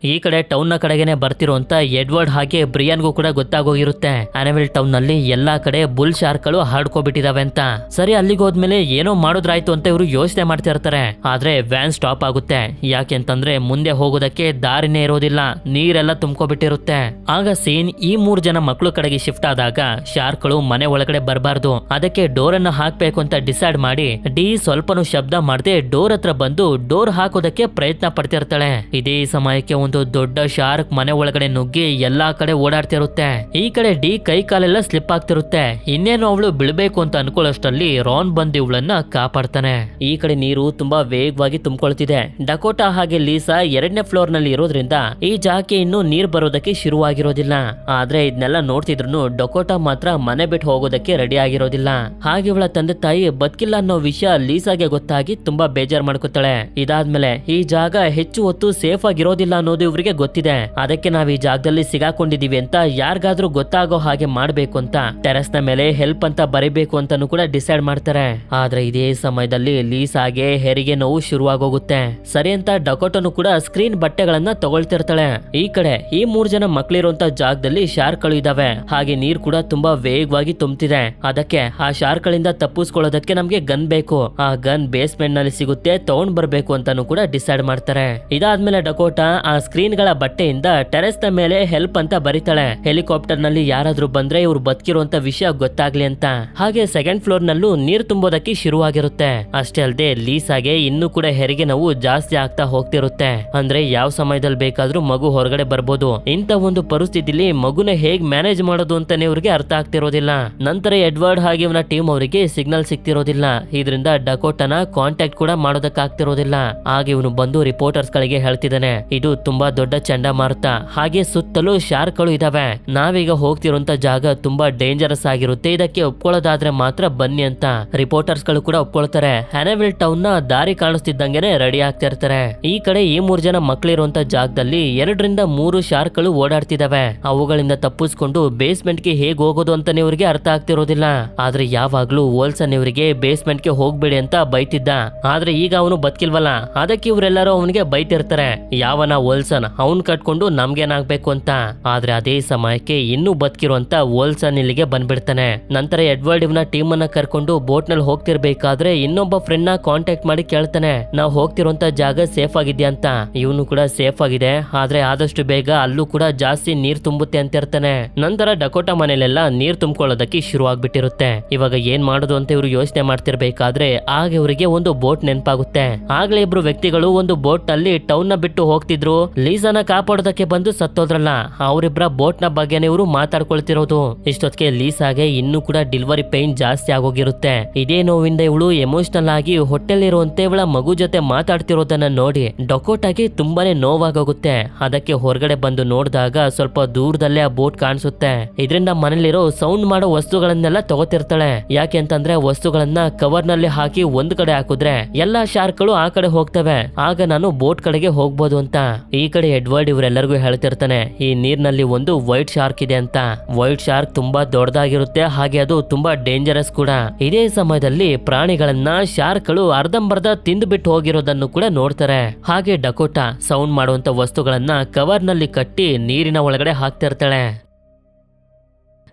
ಈ ಕಡೆ ಟೌನ್ ನ ಕಡೆಗೇನೆ ಬರ್ತಿರುವಂತ ಎಡ್ವರ್ಡ್ ಹಾಗೆ ಬ್ರಿಯನ್ಗೂ ಕೂಡ ಗೊತ್ತಾಗೋಗಿರುತ್ತೆ ಅನೆವಿಲ್ ಟೌನ್ ನಲ್ಲಿ ಎಲ್ಲಾ ಕಡೆ ಬುಲ್ ಶಾರ್ಕ್ ಗಳು ಹರಡ್ಕೋಬಿಟ್ಟಿದಾವೆ ಅಂತ. ಸರಿ, ಅಲ್ಲಿಗೆ ಹೋದ್ಮೇಲೆ ಏನೋ ಮಾಡೋದ್ರಾಯ್ತು ಅಂತ ಇವರು ಯೋಚನೆ ಮಾಡ್ತಾ ಇರ್ತಾರೆ. ಆದ್ರೆ ವ್ಯಾನ್ ಸ್ಟಾಪ್ ಆಗುತ್ತೆ. ಯಾಕೆ ಅಂತಂದ್ರೆ ಮುಂದೆ ಹೋಗೋದಕ್ಕೆ ದಾರಿನೇ ಇರೋದಿಲ್ಲ, ನೀರೆಲ್ಲ ತುಂಬ್ಕೋಬಿಟ್ಟಿರುತ್ತೆ. ಆಗ ಸೀನ್ ಈ 3 ಜನ ಮಕ್ಕಳು ಕಡೆಗೆ ಶಿಫ್ಟ್ ಆದಾಗ ಶಾರ್ಕ್ ಗಳು ಮನೆ ಒಳಗಡೆ ಬರಬಾರ್ದು, ಅದಕ್ಕೆ ಡೋರ್ ಅನ್ನ ಹಾಕ್ಬೇಕು ಅಂತ ಡಿಸೈಡ್ ಮಾಡಿ ಡಿ ಸ್ವಲ್ಪನೂ ಶಬ್ದ ಮಾಡದೆ ಡೋರ್ ಹತ್ರ ಬಂದು ಡೋರ್ ಹಾಕೋದಕ್ಕೆ ಪ್ರಯತ್ನ ಪಡ್ತಿರ್ತಾಳೆ. ಇದೇ ಸಮಯಕ್ಕೆ ಒಂದು ದೊಡ್ಡ ಶಾರ್ಕ್ ಮನೆ ಒಳಗಡೆ ನುಗ್ಗಿ ಎಲ್ಲಾ ಕಡೆ ಓಡಾಡ್ತಿರುತ್ತೆ. ಈ ಕಡೆ ಡಿ ಕೈ ಕಾಲೆಲ್ಲ ಸ್ಲಿಪ್ ಆಗ್ತಿರುತ್ತೆ. ಇನ್ನೇನು ಅವಳು ಬೀಳ್ಬೇಕು ಅಂತ ಅನ್ಕೊಳ್ಳೋಷ್ಟರಲ್ಲಿ ರಾನ್ ಬಂದು ಇವಳನ್ನ ಕಾಪಾಡ್ತಾನೆ. ಈ ಕಡೆ ನೀರು ತುಂಬಾ ವೇಗವಾಗಿ ತುಂಬಿಕೊಳ್ತಿದೆ. ಡಕೋಟಾ ಹಾಗೆ ಲೀಸಾ 2ನೇ ಫ್ಲೋರ್ ನಲ್ಲಿ ಇರೋದ್ರಿಂದ ಈ ಜಾಗಕ್ಕೆ ಇನ್ನು ನೀರ್ ಬರೋದಕ್ಕೆ ಶುರುವಾಗಿರೋದಿಲ್ಲ. ಆದ್ರೆ ಇದನ್ನೆಲ್ಲ ನೋಡ್ತಿದ್ರು ಡಕೋಟಾ ಮಾತ್ರ ಮನೆ ಬಿಟ್ಟು ಹೋಗೋದಕ್ಕೆ ರೆಡಿ ಆಗಿರೋದಿಲ್ಲ. ಹಾಗೆ ಇವಳ ತಂದೆ ತಾಯಿ ಬದುಕಿಲ್ಲ ಅನ್ನೋ ವಿಷಯ ಲೀಸಾಗೆ ಗೊತ್ತಾಗಿ ತುಂಬಾ ಬೇಜಾರ್ ಮಾಡ್ಕೊತಾಳೆ. ಇದಾದ್ಮೇಲೆ ಈ ಜಾಗ ಹೆಚ್ಚು ಹೊತ್ತು ಸೇಫ್ ಆಗಿರೋದಿಲ್ಲ ಅನ್ನೋದು ಇವ್ರಿಗೆ ಗೊತ್ತಿದೆ. ಅದಕ್ಕೆ ನಾವ್ ಈ ಜಾಗದಲ್ಲಿ ಸಿಗಾಕೊಂಡಿದೀವಿ ಅಂತ ಯಾರಿಗಾದ್ರೂ ಗೊತ್ತಾಗೋ ಹಾಗೆ ಮಾಡ್ಬೇಕು ಅಂತ ಟೆರೆಸ್ ನ ಮೇಲೆ ಹೆಲ್ಪ್ ಅಂತ ಬರೀಬೇಕು ಅಂತಾನು ಕೂಡ ಡಿಸೈಡ್ ಮಾಡ್ತಾರೆ. ಆದ್ರೆ ಇದೇ ಸಮಯದಲ್ಲಿ ಲೀಸಾಗೆ ಹೆರಿಗೆ ನೋವು ಶುರುವಾಗೋಗುತ್ತೆ. ಸರಿ ಅಂತ ಡಕೋಟನು ಕೂಡ ಸ್ಕ್ರೀನ್ ಬಟ್ಟೆಗಳನ್ನ ತಗೊಳ್ತಿರ್ತಾಳೆ. ಈ ಕಡೆ ಈ 3 ಜನ ಮಕ್ಳಿರುವಂತ ಜಾಗದಲ್ಲಿ ಶಾರ್ಕ್ ಗಳು ಇದಾವೆ. ಹಾಗೆ ನೀರ್ ಕೂಡ ತುಂಬಾ ವೇಗವಾಗಿ ತುಂಬ್ತಿದೆ. ಅದಕ್ಕೆ ಆ ಶಾರ್ಕ್ ಗಳಿಂದ ತಪ್ಪಿಸ್ಕೊಳ್ಳೋದಕ್ಕೆ ನಮ್ಗೆ ಗನ್ ಬೇಕು. ಆ ಗನ್ ಬೇಸ್ಮೆಂಟ್ ನಲ್ಲಿ ಸಿಗುತ್ತೆ, ತಗೊಂಡ್ ಬರ್ಬೇಕು ಅಂತಾನು ಕೂಡ ಡಿಸೈಡ್ ಮಾಡ್ತಾರೆ. ಇದಾದ್ಮೇಲೆ ಡಕೋಟಾ ಆ ಸ್ಕ್ರೀನ್ ಗಳ ಬಟ್ಟೆಯಿಂದ ಟೆರೆಸ್ ನ ಮೇಲೆ ಹೆಲ್ಪ್ ಅಂತ ಬರೀತಾಳೆ. ಹೆಲಿಕಾಪ್ಟರ್ ನಲ್ಲಿ ಯಾರಾದ್ರೂ ಬಂದ್ರೆ ಇವ್ರು ಬದುಕಿರುವಂತ ವಿಷಯ ಗೊತ್ತಾಗ್ಲಿ ಅಂತ. ಹಾಗೆ 2nd ಫ್ಲೋರ್ ನಲ್ಲೂ ನೀರ್ ತುಂಬೋದಕ್ಕೆ ಶುರುವಾಗಿರುತ್ತೆ. ಅಷ್ಟೇ ಅಲ್ಲದೆ ಲೀಸಾಗೆ ಇನ್ನೂ ಕೂಡ ಹೆರಿಗೆ ನೋವು ಜಾಸ್ತಿ ಆಗ್ತಾ ಹೋಗ್ತಿರುತ್ತೆ. ಅಂದ್ರೆ ಯಾವ ಸಮಯದಲ್ಲಿ ಬೇಕಾದ್ರೂ ಮಗು ಹೊರಗಡೆ ಬರ್ಬೋದು. ಇಂತ ಒಂದು ಪರಿಸ್ಥಿತಿಲಿ ಮಗುನ ಹೇಗ್ ಮ್ಯಾನೇಜ್ ಮಾಡೋದು ಅಂತಾನೆ ಇವ್ರಿಗೆ ಅರ್ಥ ಆಗ್ತಿರೋದಿಲ್ಲ. ನಂತರ ಎಡ್ವರ್ಡ್ ಹಾಗೆ ಇವನ ಟೀಮ್ ಅವರಿಗೆ ಸಿಗ್ನಲ್ ಸಿಗ್ತಿರೋದಿಲ್ಲ. ಇದರಿಂದ ಡಕೋಟನ ಕಾಂಟ್ಯಾಕ್ಟ್ ಕೂಡ ಮಾಡೋದಕ್ಕಾಗ್ತಿರೋದಿಲ್ಲ. ಹಾಗೆ ಇವನು ಬಂದು ರಿಪೋರ್ಟರ್ಸ್ ಗಳಿಗೆ ಹೇಳ್ತಿದ್ದಾನೆ, ಇದು ತುಂಬಾ ದೊಡ್ಡ ಚಂಡಮಾರುತ, ಹಾಗೆ ಸುತ್ತಲೂ ಶಾರ್ಕ್ಗಳು ಇದಾವೆ. ನಾವೀಗ ಹೋಗ್ತಿರುವಂತ ಜಾಗ ತುಂಬಾ ಡೇಂಜರಸ್ ಆಗಿರುತ್ತೆ, ಇದಕ್ಕೆ ಒಪ್ಕೊಳ್ಳೋದಾದ್ರೆ ಮಾತ್ರ ಬನ್ನಿ ಅಂತ ರಿಪೋರ್ಟರ್ಸ್ ಗಳು ಕೂಡ ಒಪ್ಕೊಳ್ತಾರೆ. ಹ್ಯಾನೆವಿಲ್ ಟೌನ್ ನ ದಾರಿ ಕಾಣಿಸ್ತಿದ್ದಂಗೆನೆ ರೆಡಿ ಆಗ್ತಾ ಇರ್ತಾರೆ. ಈ ಕಡೆ ಈ 3 ಜನ ಮಕ್ಕಳಿರುವಂತ ಜಾಗದಲ್ಲಿ 2-3 ಶಾರ್ಕ್ಗಳು ಓಡಾಡ್ತಿದಾವೆ. ಅವುಗಳಿಂದ ತಪ್ಪಿಸ್ಕೊಂಡು ಬೇಸ್ಮೆಂಟ್ ಗೆ ಹೇಗ್ ಹೋಗೋದು ಅಂತಾನೆ ಇವ್ರಿಗೆ ಅರ್ಥ ಆಗ್ತಿರೋದಿಲ್ಲ. ಆದ್ರೆ ಯಾವಾಗ್ಲೂ ವೋಲ್ಸನ್ ಇವರಿಗೆ ಬೇಸ್ಮೆಂಟ್ ಗೆ ಹೋಗ್ಬೇಡಿ ಅಂತ ಬೈತಿದ್ದ. ಆದ್ರೆ ಈಗ ಅವನು ಬದುಕಿಲ್ವಲ್ಲ, ಅದಕ್ಕೆ ಇವರೆಲ್ಲರೂ ಅವನಿಗೆ ಬೈತಿರ್ತಾರೆ. ಯಾವನ ವೋಲ್ಸನ್ ಅವನ್ ಕಟ್ಕೊಂಡು ನಮ್ಗೇನಾಗ್ಬೇಕು ಅಂತ. ಆದ್ರೆ ಅದೇ ಸಮಯಕ್ಕೆ ಇನ್ನೂ ಬದುಕಿರುವಂತ ವೋಲ್ಸನ್ ಇಲ್ಲಿಗೆ ಬಂದ್ಬಿಡ್ತಾನೆ. ನಂತರ ಎಡ್ವರ್ಡ್ ಇವನ ಟೀಮ್ ಅನ್ನ ಕರ್ಕೊಂಡು ಬೋಟ್ ನಲ್ಲಿ ಹೋಗ್ತಿರ್ಬೇಕಾದ್ರೆ ಇನ್ನೊಬ್ಬ ಫ್ರೆಂಡ್ ನ ಕಾಂಟ್ಯಾಕ್ಟ್ ಮಾಡಿ ಕೇಳ್ತಾನೆ, ನಾವು ಹೋಗ್ತಿರುವಂತ ಜಾಗ ಸೇಫ್ ಆಗಿದ್ಯಾ ಅಂತ. ಇವನು ಕೂಡ ಸೇಫ್ ಆಗಿದೆ, ಆದ್ರೆ ಆದಷ್ಟು ಬೇಗ ಅಲ್ಲೂ ಕೂಡ ಜಾಸ್ತಿ ನೀರ್ ತುಂಬುತ್ತೆ ಅಂತ ಇರ್ತಾನೆ. ನಂತರ ಡಕೋಟಾ ಮನೇಲೆಲ್ಲ ನೀರ್ ತುಂಬಿಕೊಳ್ಳೋದಕ್ಕೆ ಶುರು ಆಗ್ಬಿಟ್ಟಿರುತ್ತೆ. ಇವಾಗ ಏನ್ ಮಾಡೋದು ಅಂತ ಇವರು ಯೋಚನೆ ಮಾಡ್ತಿರ್ಬೇಕಾದ್ರೆ ಆಗ ಇವರಿಗೆ ಒಂದು ಬೋಟ್ ನೆನಪಾಗುತ್ತೆ. ಆಗ್ಲೇ ಇಬ್ರು ವ್ಯಕ್ತಿಗಳು ಒಂದು ಬೋಟ್ ನಲ್ಲಿ ಟೌನ್ ನ ಬಿಟ್ಟು ಹೋಗ್ತಿದ್ರು. ಲೀಸಾನ ಕಾಪಾಡೋದಕ್ಕೆ ಬಂದು ಸತ್ತೋದ್ರಲ್ಲ, ಅವರಿಬ್ರ ಬೋಟ್ ನ ಬಗ್ಗೆನೇ ಇವರು ಮಾತಾಡ್ಕೊಳ್ತಿರೋದು. ಇಷ್ಟೊತ್ತಿಗೆ ಲೀಸಾಗೆ ಇನ್ನೂ ಕೂಡ ಡೆಲಿವರಿ ಪೇನ್ ಜಾಸ್ತಿ ಆಗೋಗಿರುತ್ತೆ. ಇದೇ ನೋವಿಂದ ಇವಳು ಎಮೋಷನಲ್ ಆಗಿ ಹೊಟ್ಟೆಲಿರುವಂತೆ ಇವಳ ಮಗು ಜೊತೆ ಮಾತಾಡ್ತಿರೋದನ್ನ ನೋಡಿ ಡಕೋಟಾಗೆ ತುಂಬಾನೇ ನೋವಾಗೋಗುತ್ತೆ. ಅದಕ್ಕೆ ಹೊರಗಡೆ ಬಂದು ನೋಡಿದಾಗ ಸ್ವಲ್ಪ ದೂರದಲ್ಲೇ ಆ ಬೋಟ್ ಕಾಣಿಸುತ್ತೆ. ಇದರಿಂದ ಮನೇಲಿರೋ ಸೌಂಡ್ ಮಾಡೋ ವಸ್ತುಗಳನ್ನೆಲ್ಲ ತಗೋತಿರ್ತಾಳೆ. ಯಾಕೆ ಅಂತಂದ್ರೆ ವಸ್ತುಗಳನ್ನ ಕವರ್ ನಲ್ಲಿ ಹಾಕಿ ಒಂದ್ ಕಡೆ ಹಾಕಿದ್ರೆ ಎಲ್ಲಾ ಶಾರ್ಕ್ಗಳು ಆ ಕಡೆ ಹೋಗ್ತವೆ, ಆಗ ನಾನು ಬೋಟ್ ಕಡೆಗೆ ಹೋಗ್ಬೋದು ಅಂತ. ಈ ಕಡೆ ಎಡ್ವರ್ಡ್ ಇವರೆಲ್ಲರಿಗೂ ಹೇಳ್ತಿರ್ತಾನೆ, ಈ ನೀರ್ನಲ್ಲಿ ಒಂದು ವೈಟ್ ಶಾರ್ಕ್ ಇದೆ ಅಂತ. ವೈಟ್ ಶಾರ್ಕ್ ತುಂಬಾ ದೊಡ್ಡದಾಗಿರುತ್ತೆ, ಹಾಗೆ ಅದು ತುಂಬಾ ಡೇಂಜರಸ್ ಕೂಡ. ಇದೇ ಸಮಯದಲ್ಲಿ ಪ್ರಾಣಿಗಳನ್ನ ಶಾರ್ಕ್ಗಳು ಅರ್ಧಂಬರ್ಧ ತಿಂದು ಬಿಟ್ಟು ಹೋಗಿರೋದನ್ನು ಕೂಡ ನೋಡ್ತಾರೆ. ಹಾಗೆ ಡಕೋಟಾ ಸೌಂಡ್ ಮಾಡುವಂತ ವಸ್ತುಗಳನ್ನ ಕವರ್ ನಲ್ಲಿ ಕಟ್ಟಿ ನೀರಿನ ಒಳಗಡೆ ಹಾಕ್ತಿರ್ತಾಳೆ.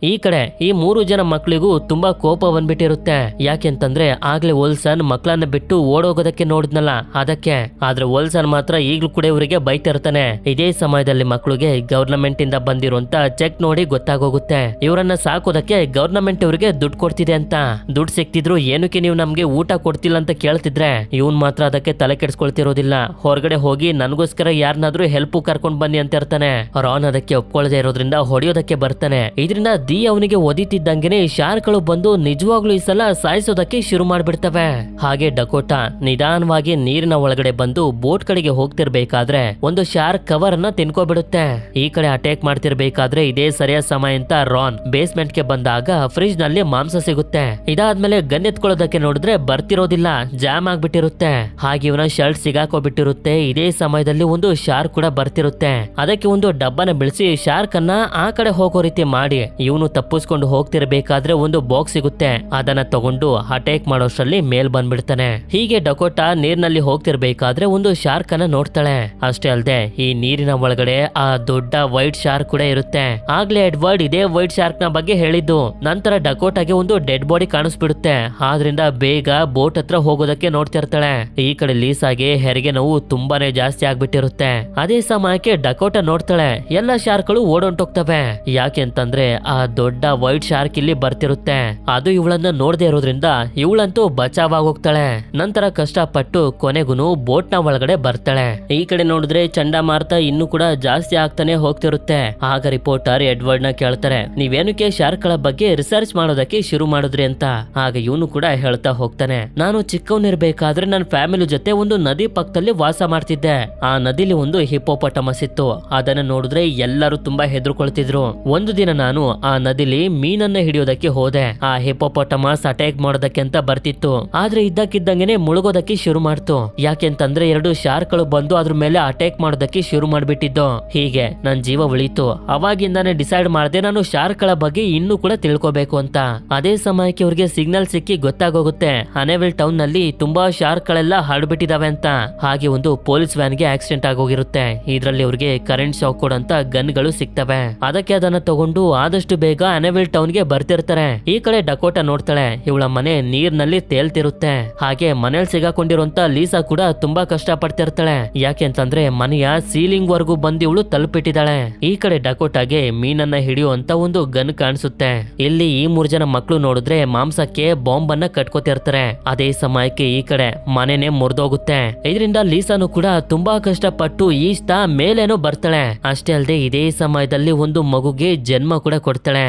ಈ ಕಡೆ ಈ 3 ಜನ ಮಕ್ಕಳಿಗೂ ತುಂಬಾ ಕೋಪ ಬಂದ್ಬಿಟ್ಟಿರುತ್ತೆ. ಯಾಕೆಂತಂದ್ರೆ ಆಗ್ಲೇ ವೋಲ್ಸನ್ ಮಕ್ಕಳನ್ನ ಬಿಟ್ಟು ಓಡೋಗೋದಕ್ಕೆ ನೋಡಿದ್ನಲ್ಲ ಅದಕ್ಕೆ. ಆದ್ರೆ ವೋಲ್ಸನ್ ಮಾತ್ರ ಈಗ್ಲೂ ಕೂಡ ಇವರಿಗೆ ಬೈತಿರ್ತಾನೆ. ಇದೇ ಸಮಯದಲ್ಲಿ ಮಕ್ಕಳಿಗೆ ಗವರ್ನಮೆಂಟ್ ಇಂದ ಬಂದಿರುವಂತ ಚೆಕ್ ನೋಡಿ ಗೊತ್ತಾಗೋಗುತ್ತೆ, ಇವರನ್ನ ಸಾಕೋದಕ್ಕೆ ಗವರ್ನಮೆಂಟ್ ಇವರಿಗೆ ದುಡ್ಡು ಕೊಡ್ತಿದೆ ಅಂತ. ದುಡ್ಡು ಸಿಕ್ತಿದ್ರು ಏನಕ್ಕೆ ನೀವು ನಮ್ಗೆ ಊಟ ಕೊಡ್ತಿಲ್ಲ ಅಂತ ಕೇಳ್ತಿದ್ರೆ ಇವನ್ ಮಾತ್ರ ಅದಕ್ಕೆ ತಲೆ ಕೆಡಿಸ್ಕೊಳ್ತಿರೋದಿಲ್ಲ. ಹೊರಗಡೆ ಹೋಗಿ ನನ್ಗೋಸ್ಕರ ಯಾರನ್ನಾದ್ರೂ ಹೆಲ್ಪ್ ಕರ್ಕೊಂಡ್ ಬನ್ನಿ ಅಂತ ಇರ್ತಾನೆ. ರಾನ್ ಅದಕ್ಕೆ ಒಪ್ಕೊಳ್ಳದೆ ಇರೋದ್ರಿಂದ ಹೊಡೆಯೋದಕ್ಕೆ ಬರ್ತಾನೆ. ಇದರಿಂದ ದಿ ಅವನಿಗೆ ಒದಿತಿದ್ದಂಗೆನೆ ಶಾರ್ಕ್ಗಳು ಬಂದು ನಿಜವಾಗ್ಲೂ ಈ ಸಲ ಸಾಯಿಸೋದಕ್ಕೆ ಶುರು ಮಾಡ್ಬಿಡ್ತವೆ. ಹಾಗೆ ಡಕೋಟಾ ನಿಧಾನವಾಗಿ ನೀರಿನ ಒಳಗಡೆ ಬಂದು ಬೋಟ್ ಕಡೆಗೆ ಹೋಗ್ತಿರ್ಬೇಕಾದ್ರೆ ಒಂದು ಶಾರ್ಕ್ ಕವರ್ ಅನ್ನ ತಿನ್ಕೋಬಿಡುತ್ತೆ. ಈ ಕಡೆ ಅಟ್ಯಾಕ್ ಮಾಡ್ತಿರ್ಬೇಕಾದ್ರೆ ಇದೇ ಸರಿಯಾದ ಸಮಯ ಅಂತ ರಾನ್ ಬೇಸ್ಮೆಂಟ್ ಗೆ ಬಂದಾಗ ಫ್ರಿಜ್ ನಲ್ಲಿ ಮಾಂಸ ಸಿಗುತ್ತೆ. ಇದಾದ್ಮೇಲೆ ಗನ್ ಎತ್ಕೊಳ್ಳೋದಕ್ಕೆ ನೋಡಿದ್ರೆ ಬರ್ತಿರೋದಿಲ್ಲ, ಜಾಮ್ ಆಗ್ಬಿಟ್ಟಿರುತ್ತೆ. ಹಾಗೆ ಇವನ ಶರ್ಟ್ ಸಿಗಾಕೋಬಿಟ್ಟಿರುತ್ತೆ. ಇದೇ ಸಮಯದಲ್ಲಿ ಒಂದು ಶಾರ್ಕ್ ಕೂಡ ಬರ್ತಿರುತ್ತೆ. ಅದಕ್ಕೆ ಒಂದು ಡಬ್ಬನ ಬಿಳಿಸಿ ಶಾರ್ಕ್ ಅನ್ನ ಆ ಕಡೆ ಹೋಗೋ ರೀತಿ ಮಾಡಿ ಇವನು ತಪ್ಪಿಸ್ಕೊಂಡು ಹೋಗ್ತಿರ್ಬೇಕಾದ್ರೆ ಒಂದು ಬಾಕ್ಸ್ ಸಿಗುತ್ತೆ. ಅದನ್ನ ತಗೊಂಡು ಅಟ್ಯಾಕ್ ಮಾಡೋಷ್ಟ್ರಲ್ಲಿ ಮೇಲ್ ಬಂದ್ಬಿಡ್ತಾನೆ. ಹೀಗೆ ಡಕೋಟಾ ನೀರಿನಲ್ಲಿ ಹೋಗ್ತಿರ್ಬೇಕಾದ್ರೆ ಒಂದು ಶಾರ್ಕ್ ಅನ್ನ ನೋಡ್ತಾಳೆ. ಅಷ್ಟೇ ಅಲ್ಲದೆ ಈ ನೀರಿನ ಒಳಗಡೆ ಆ ದೊಡ್ಡ ವೈಟ್ ಶಾರ್ಕ್ ಕೂಡ ಇರುತ್ತೆ. ಆಗ್ಲೇ ಎಡ್ವರ್ಡ್ ಇದೇ ವೈಟ್ ಶಾರ್ಕ್ ನ ಬಗ್ಗೆ ಹೇಳಿದ್ದು. ನಂತರ ಡಕೋಟಾಗೆ ಒಂದು ಡೆಡ್ ಬಾಡಿ ಕಾಣಿಸ್ಬಿಡುತ್ತೆ. ಆದ್ರಿಂದ ಬೇಗ ಬೋಟ್ ಹತ್ರ ಹೋಗೋದಕ್ಕೆ ನೋಡ್ತಿರ್ತಾಳೆ. ಈ ಕಡೆ ಲೀಸಾಗೆ ಹೆರಿಗೆ ನೋವು ತುಂಬಾನೇ ಜಾಸ್ತಿ ಆಗ್ಬಿಟ್ಟಿರುತ್ತೆ. ಅದೇ ಸಮಯಕ್ಕೆ ಡಕೋಟಾ ನೋಡ್ತಾಳೆ, ಎಲ್ಲ ಶಾರ್ಕ್ಗಳು ಓಡೊಂಟೋಗ್ತವೆ. ಯಾಕೆ ಅಂತಂದ್ರೆ ಆ ದೊಡ್ಡ ವೈಟ್ ಶಾರ್ಕ್ ಇಲ್ಲಿ ಬರ್ತಿರುತ್ತೆ. ಅದು ಇವಳನ್ನ ನೋಡದೆ ಇರೋದ್ರಿಂದ ಇವಳಂತೂ ಬಚಾವಾಗಿ ಹೋಗ್ತಾಳೆ. ನಂತರ ಕಷ್ಟಪಟ್ಟು ಕೊನೆಗೂ ಬೋಟ್ ನ ಒಳಗಡೆ ಬರ್ತಾಳೆ. ಈ ಕಡೆ ನೋಡಿದ್ರೆ ಚಂಡಮಾರುತ ಇನ್ನೂ ಕೂಡ ಜಾಸ್ತಿ ಆಗ್ತಾನೆ ಹೋಗ್ತಿರುತ್ತೆ. ಆಗ ರಿಪೋರ್ಟರ್ ಎಡ್ವರ್ಡ್ ನ ಕೇಳ್ತಾರೆ, ನೀವೇನಕ್ಕೆ ಶಾರ್ಕ್ ಗಳ ಬಗ್ಗೆ ರಿಸರ್ಚ್ ಮಾಡೋದಕ್ಕೆ ಶುರು ಮಾಡಿದ್ರಿ ಅಂತ. ಆಗ ಇವನು ಕೂಡ ಹೇಳ್ತಾ ಹೋಗ್ತಾನೆ, ನಾನು ಚಿಕ್ಕವನಿರ್ಬೇಕಾದ್ರೆ ನನ್ನ ಫ್ಯಾಮಿಲಿ ಜೊತೆ ಒಂದು ನದಿ ಪಕ್ಕದಲ್ಲಿ ವಾಸ ಮಾಡ್ತಿದ್ದೆ. ಆ ನದಿಲಿ ಒಂದು ಹಿಪ್ಪೋಪಟಮಸ್ ಇತ್ತು. ಅದನ್ನ ನೋಡಿದ್ರೆ ಎಲ್ಲರೂ ತುಂಬಾ ಹೆದರ್ಕೊಳ್ತಿದ್ರು. ಒಂದು ದಿನ ನಾನು ಆ ನದಿಲಿ ಮೀನನ್ನ ಹಿಡಿಯೋದಕ್ಕೆ ಹೋದೆ. ಆ ಹಿಪ್ಪೋಪಟಮಸ್ ಅಟ್ಯಾಕ್ ಮಾಡೋದಕ್ಕೆ ಅಂತ ಬರ್ತಿತ್ತು. ಆದ್ರೆ ಇದ್ದಕ್ಕಿದ್ದಂಗೆನೆ ಮುಳುಗೋದಕ್ಕೆ ಶುರು ಮಾಡ್ತು. ಯಾಕೆಂತಂದ್ರೆ 2 ಶಾರ್ಕ್ಗಳು ಬಂದು ಅದ್ರ ಮೇಲೆ ಅಟ್ಯಾಕ್ ಮಾಡೋದಕ್ಕೆ ಶುರು ಮಾಡ್ಬಿಟ್ಟಿದ್ದು. ಹೀಗೆ ನನ್ ಜೀವ ಉಳಿತು. ಅವಾಗಿಂದಾನೆ ಡಿಸೈಡ್ ಮಾಡಿದೆ ನಾನು ಶಾರ್ಕ್ಗಳ ಬಗ್ಗೆ ಇನ್ನೂ ಕೂಡ ತಿಳ್ಕೋಬೇಕು ಅಂತ. ಅದೇ ಸಮಯಕ್ಕೆ ಅವ್ರಿಗೆ ಸಿಗ್ನಲ್ ಸಿಕ್ಕಿ ಗೊತ್ತಾಗೋಗುತ್ತೆ, ಹ್ಯಾನೆವಿಲ್ ಟೌನ್ ನಲ್ಲಿ ತುಂಬಾ ಶಾರ್ಕ್ಗಳೆಲ್ಲ ಹರಡ್ಬಿಟ್ಟಿದಾವೆ ಅಂತ. ಹಾಗೆ ಒಂದು ಪೊಲೀಸ್ ವ್ಯಾನ್ ಗೆ ಆಕ್ಸಿಡೆಂಟ್ ಆಗೋಗಿರುತ್ತೆ. ಇದ್ರಲ್ಲಿ ಅವ್ರಿಗೆ ಕರೆಂಟ್ ಶಾಕ್ ಕೊಡಂತ ಗನ್ಗಳು ಸಿಗ್ತವೆ. ಅದಕ್ಕೆ ಅದನ್ನ ತಗೊಂಡು ಆದಷ್ಟು ಬೇಗ ಹ್ಯಾನೆವಿಲ್ ಟೌನ್ ಗೆ ಬರ್ತಿರ್ತಾರೆ. ಈ ಕಡೆ ಡಕೋಟಾ ನೋಡ್ತಾಳೆ, ಇವಳ ಮನೆ ನೀರ್ನಲ್ಲಿ ತೇಲ್ತಿರುತ್ತೆ. ಹಾಗೆ ಮನೇಲಿ ಸಿಗಾಕೊಂಡಿರುವಂತ ಲೀಸಾ ಕೂಡ ತುಂಬಾ ಕಷ್ಟ ಪಡ್ತಿರ್ತಾಳೆ. ಯಾಕೆ ಅಂತಂದ್ರೆ ಮನೆಯ ಸೀಲಿಂಗ್ ವರ್ಗೂ ಬಂದು ಇವಳು ತಲುಪಿಟ್ಟಿದ್ದಾಳೆ. ಈ ಕಡೆ ಡಕೋಟಾಗೆ ಮೀನನ್ನ ಹಿಡಿಯುವಂತ ಒಂದು ಗನ್ ಕಾಣಿಸುತ್ತೆ. ಇಲ್ಲಿ ಈ 3 ಜನ ಮಕ್ಕಳು ನೋಡಿದ್ರೆ ಮಾಂಸಕ್ಕೆ ಬಾಂಬ್ ಅನ್ನ ಕಟ್ಕೋತಿರ್ತಾರೆ. ಅದೇ ಸಮಯಕ್ಕೆ ಈ ಕಡೆ ಮನೆನೇ ಮುರಿದೋಗುತ್ತೆ. ಇದರಿಂದ ಲೀಸಾನು ಕೂಡ ತುಂಬಾ ಕಷ್ಟಪಟ್ಟು ಈಸ್ತಾ ಮೇಲೇನೋ ಬರ್ತಾಳೆ. ಅಷ್ಟೇ ಅಲ್ಲದೆ ಇದೇ ಸಮಯದಲ್ಲಿ ಒಂದು ಮಗುಗೆ ಜನ್ಮ ಕೂಡ ಕೊಡ್ತಾಳೆ.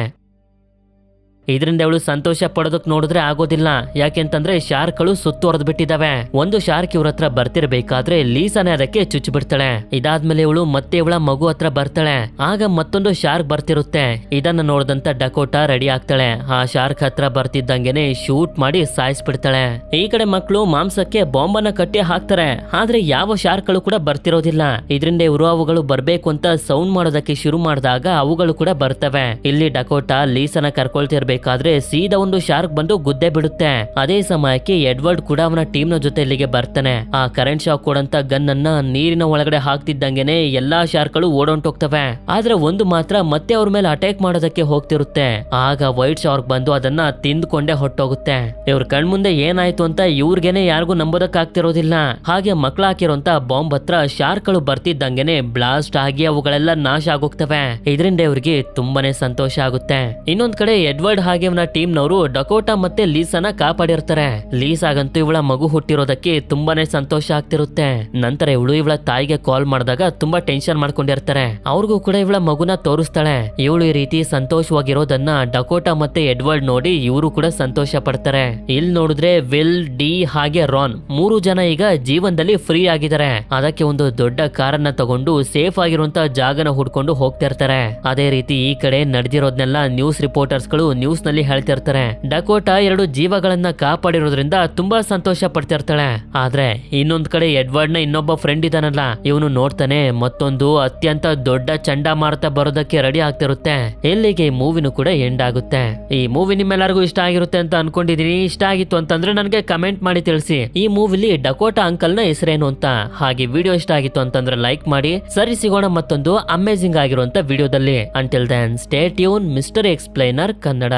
ಇದರಿಂದ ಇವಳು ಸಂತೋಷ ಪಡೋದಕ್ ನೋಡಿದ್ರೆ ಆಗೋದಿಲ್ಲ. ಯಾಕೆಂತಂದ್ರೆ ಶಾರ್ಕ್ಗಳು ಸುತ್ತುವರೆದು ಬಿಟ್ಟಿದಾವೆ. ಒಂದು ಶಾರ್ಕ್ ಇವ್ರ ಹತ್ರ ಬರ್ತಿರ್ಬೇಕಾದ್ರೆ ಲೀಸಾನೇ ಅದಕ್ಕೆ ಚುಚ್ಚು ಬಿಡ್ತಾಳೆ. ಇದಾದ್ಮೇಲೆ ಇವಳು ಮತ್ತೆ ಇವಳ ಮಗು ಹತ್ರ ಬರ್ತಾಳೆ. ಆಗ ಮತ್ತೊಂದು ಶಾರ್ಕ್ ಬರ್ತಿರುತ್ತೆ. ಇದನ್ನ ನೋಡಿದಂತ ಡಕೋಟಾ ರೆಡಿ ಆಗ್ತಾಳೆ. ಆ ಶಾರ್ಕ್ ಹತ್ರ ಬರ್ತಿದ್ದಂಗೆನೆ ಶೂಟ್ ಮಾಡಿ ಸಾಯಿಸ್ಬಿಡ್ತಾಳೆ. ಈ ಕಡೆ ಮಕ್ಕಳು ಮಾಂಸಕ್ಕೆ ಬಾಂಬನ್ನ ಕಟ್ಟಿ ಹಾಕ್ತಾರೆ. ಆದ್ರೆ ಯಾವ ಶಾರ್ಕ್ಗಳು ಕೂಡ ಬರ್ತಿರೋದಿಲ್ಲ. ಇದರಿಂದ ಇವರು ಅವುಗಳು ಬರ್ಬೇಕು ಅಂತ ಸೌಂಡ್ ಮಾಡೋದಕ್ಕೆ ಶುರು ಮಾಡಿದಾಗ ಅವುಗಳು ಕೂಡ ಬರ್ತವೆ. ಇಲ್ಲಿ ಡಕೋಟಾ ಲೀಸನ ಕರ್ಕೊಳ್ತಿರ್ಬೇಕಾದ್ರೆ ಸೀದಾ ಒಂದು ಶಾರ್ಕ್ ಬಂದು ಗುದ್ದೆ ಬಿಡುತ್ತೆ. ಅದೇ ಸಮಯಕ್ಕೆ ಎಡ್ವರ್ಡ್ ಕೂಡ ಅವನ ಟೀಮ್ ನ ಜೊತೆ ಇಲ್ಲಿಗೆ ಬರ್ತಾನೆ. ಆ ಕರೆಂಟ್ ಶಾಕ್ ಕೊಡಂತ ಗನ್ ಅನ್ನ ನೀರಿನ ಒಳಗಡೆ ಹಾಕ್ತಿದ್ದಂಗೆನೆ ಎಲ್ಲಾ ಶಾರ್ಕ್ಗಳು ಓಡೊಂಟೋಗ್ತವೆ. ಆದ್ರೆ ಒಂದು ಮಾತ್ರ ಮತ್ತೆ ಅವ್ರ ಮೇಲೆ ಅಟ್ಯಾಕ್ ಮಾಡೋದಕ್ಕೆ ಹೋಗ್ತಿರುತ್ತೆ. ಆಗ ವೈಟ್ ಶಾರ್ಕ್ ಬಂದು ಅದನ್ನ ತಿಂದ್ಕೊಂಡೆ ಹೊಟ್ಟೋಗುತ್ತೆ. ಇವ್ರ ಕಣ್ಮುಂದೆ ಏನಾಯ್ತು ಅಂತ ಇವ್ರಿಗೇನೆ ಯಾರಿಗೂ ನಂಬೋದಕ್ಕಾಗ್ತಿರೋದಿಲ್ಲ. ಹಾಗೆ ಮಕ್ಳು ಹಾಕಿರೋಂತ ಬಾಂಬ್ ಹತ್ರ ಶಾರ್ಕ್ಗಳು ಬರ್ತಿದ್ದಂಗೆನೆ ಬ್ಲಾಸ್ಟ್ ಆಗಿ ಅವುಗಳೆಲ್ಲ ನಾಶ ಆಗೋಗ್ತವೆ. ಇದರಿಂದ ಇವ್ರಿಗೆ ತುಂಬಾನೇ ಸಂತೋಷ ಆಗುತ್ತೆ. ಇನ್ನೊಂದ್ ಕಡೆ ಎಡ್ವರ್ಡ್ ಹಾಗೆ ಅವನ ಟೀಮ್ ನವರು ಡಕೋಟಾ ಮತ್ತೆ ಲೀಸಾನ ಕಾಪಾಡಿರ್ತಾರೆ. ಲೀಸಾಗಂತೂ ಇವಳ ಮಗು ಹುಟ್ಟಿರೋದಕ್ಕೆ ತುಂಬಾನೇ ಸಂತೋಷ ಆಗ್ತಿರುತ್ತೆ. ನಂತರ ಇವಳು ಇವಳ ತಾಯಿಗೆ ಕಾಲ್ ಮಾಡಿದಾಗ ತುಂಬಾ ಟೆನ್ಷನ್ ಮಾಡ್ಕೊಂಡಿರ್ತಾರೆ. ಅವ್ರಿಗೂ ಕೂಡ ಇವಳ ಮಗುನ ತೋರಿಸ್ತಾಳೆ. ಇವಳು ಈ ರೀತಿ ಸಂತೋಷವಾಗಿರೋದನ್ನ ಡಕೋಟಾ ಮತ್ತೆ ಎಡ್ವರ್ಡ್ ನೋಡಿ ಇವರು ಕೂಡ ಸಂತೋಷ ಪಡ್ತಾರೆ. ಇಲ್ಲಿ ನೋಡಿದ್ರೆ ವಿಲ್, ಡಿ ಹಾಗೆ ರಾನ್ 3 ಜನ ಈಗ ಜೀವನದಲ್ಲಿ ಫ್ರೀ ಆಗಿದ್ದಾರೆ. ಅದಕ್ಕೆ ಒಂದು ದೊಡ್ಡ ಕಾರನ್ನ ತಗೊಂಡು ಸೇಫ್ ಆಗಿರುವಂತ ಜಾಗನ ಹುಡ್ಕೊಂಡು ಹೋಗ್ತಾ ಇರ್ತಾರೆ. ಅದೇ ರೀತಿ ಈ ಕಡೆ ನಡೆದಿರೋದ್ನೆಲ್ಲ ನ್ಯೂಸ್ ರಿಪೋರ್ಟರ್ಸ್ ಗಳು ನ್ಯೂಸ್ ನಲ್ಲಿ ಹೇಳ್ತಿರ್ತಾರೆ. ಡಕೋಟಾ 2 ಜೀವಗಳನ್ನ ಕಾಪಾಡಿರೋದ್ರಿಂದ ತುಂಬಾ ಸಂತೋಷ ಪಡ್ತಿರ್ತಾಳೆ. ಆದ್ರೆ ಇನ್ನೊಂದ್ ಕಡೆ ಎಡ್ವರ್ಡ್ ನ ಇನ್ನೊಬ್ಬ ಫ್ರೆಂಡ್ ಇದಾನಲ್ಲ, ಇವನು ನೋಡ್ತಾನೆ ಮತ್ತೊಂದು ಅತ್ಯಂತ ದೊಡ್ಡ ಚಂಡಮಾರುತ ಬರೋದಕ್ಕೆ ರೆಡಿ ಆಗ್ತಿರುತ್ತೆ. ಇಲ್ಲಿಗೆ ಈ ಮೂವಿನೂ ಕೂಡ ಎಂಡ್ ಆಗುತ್ತೆ. ಈ ಮೂವಿ ನಿಮ್ಮೆಲ್ಲರಿಗೂ ಇಷ್ಟ ಆಗಿರುತ್ತೆ ಅಂತ ಅನ್ಕೊಂಡಿದೀನಿ. ಇಷ್ಟ ಆಗಿತ್ತು ಅಂತಂದ್ರೆ ನನಗೆ ಕಮೆಂಟ್ ಮಾಡಿ ತಿಳಿಸಿ. ಈ ಮೂವಿಲಿ ಡಕೋಟಾ ಅಂಕಲ್ ನ ಹೆಸರೇನು ಅಂತ. ಹಾಗೆ ವಿಡಿಯೋ ಇಷ್ಟ ಆಗಿತ್ತು ಅಂತಂದ್ರೆ ಲೈಕ್ ಮಾಡಿ. ಸರಿ, ಸಿಗೋಣ ಮತ್ತೊಂದು ಅಮೇಜಿಂಗ್ ಆಗಿರುವಂತ ವಿಡಿಯೋದಲ್ಲಿ. Until then stay tune, mister explainer Kannada.